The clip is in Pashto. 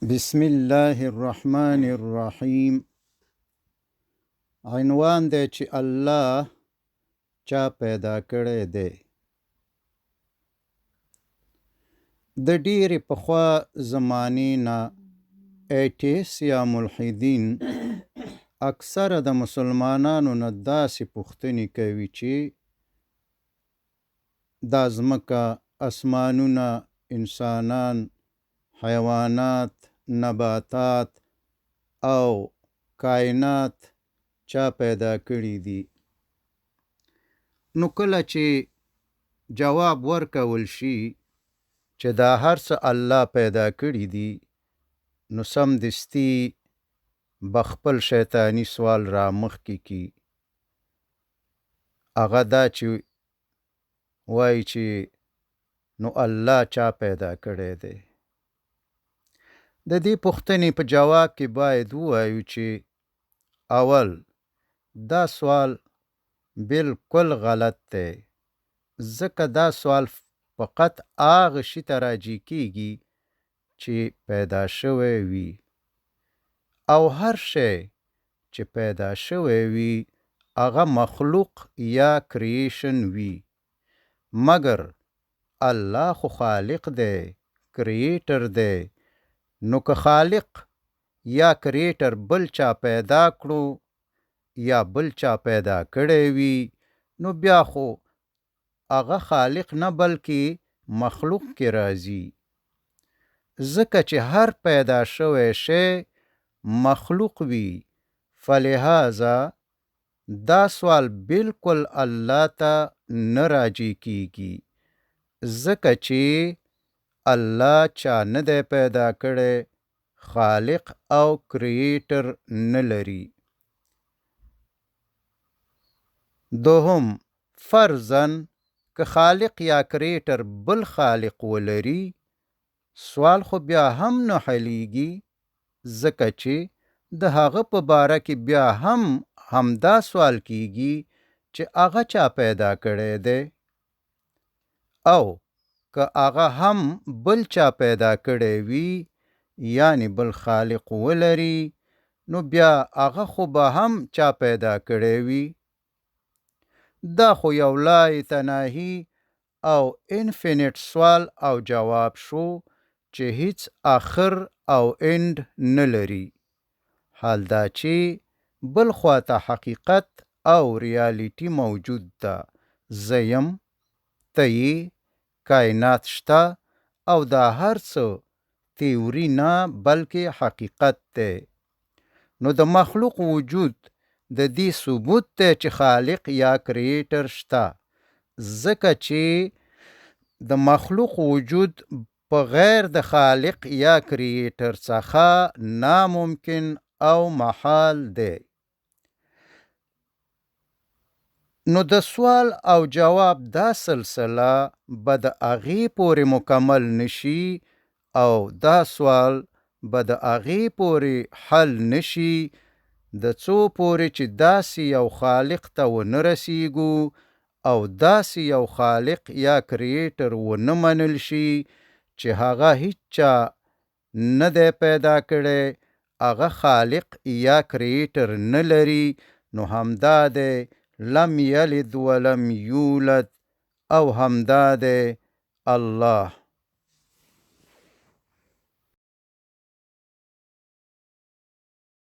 بسم الله الرحمن الرحیم. عنوان دی چې الله چا پیدا کړی دی. د ډېرې پخوا زمانې نه ایټیس یا ملحدین اکثره د مسلمانانو نه داسې پوښتنې کوي چې دا ځمکه، اسمانونه، انسانان، حیوانات، نباتات او کائنات چا پیدا کړي دي. نو کله چې جواب ورکول شي چې دا هر څه الله پیدا کړي دي، نو سمدستي به خپل شیطاني سوال را مخکې کی. هغه دا چې وایي چې نو الله چا پیدا کړی دی. د دې پوښتنې په جواب کې باید ووایو چې اول دا سوال بالکل غلط دی، ځکه دا سوال فقط هغه شي ته راجع کیږي چې پیدا شوی وي، او هر شی چې پیدا شوی وي هغه مخلوق یا کریشن وي، مګر الله خو خالق دی، کریټر دی. نو که خالق یا کریټر بل چا پیدا کړو یا بل چا پیدا کړی وي، نو بیا خو هغه خالق نه بلکې مخلوق کې راځي، ځکه چې هر پیدا شوی شی مخلوق وي. فلهذا دا سوال بالکل الله ته نه راجع کیږي، ځکه چې الله چا نه دی پیدا کړی، خالق او کریټر نه لري. دوهم، فرضاً که خالق یا کریټر بل خالق ولري، سوال خو بیا هم نه حلیږي، ځکه چې د هغه په باره کې بیا هم همدا سوال کیږي چې هغه چا پیدا کړی دی، او که هغه هم بل چا پیدا کړی وي یعنی بل خالق ولري، نو بیا هغه خو به هم چا پیدا کړی وي. دا خو یو لای تناهی او انفینټ سوال او جواب شو چې هیڅ آخر او اند نه لري. حال دا چې بل خواته حقیقت او ریالیټي موجود ده، زه یم، ته یې، کائنات شته، او دا هر څه تیوري نه بلکې حقیقت دی. نو د مخلوق وجود د دې ثبوت دی چې خالق یا کریټر شته، ځکه چې د مخلوق وجود په غیر د خالق یا کریټر څخه ناممکن او محال دی. نو د سوال او جواب دا سلسله به د هغې پورې مکمل نشي، او دا سوال به د هغې پورې حل نشي د څو پورې چې داسې یو خالق ته ونه رسیږو، او داسې یو خالق یا کریټر ونه منل شي چې هغه هیڅ چا نه دی پیدا کړی، هغه خالق یا کریټر نه لري. نو همدا دی لم یلد ولم یولد، او همدا دی الله.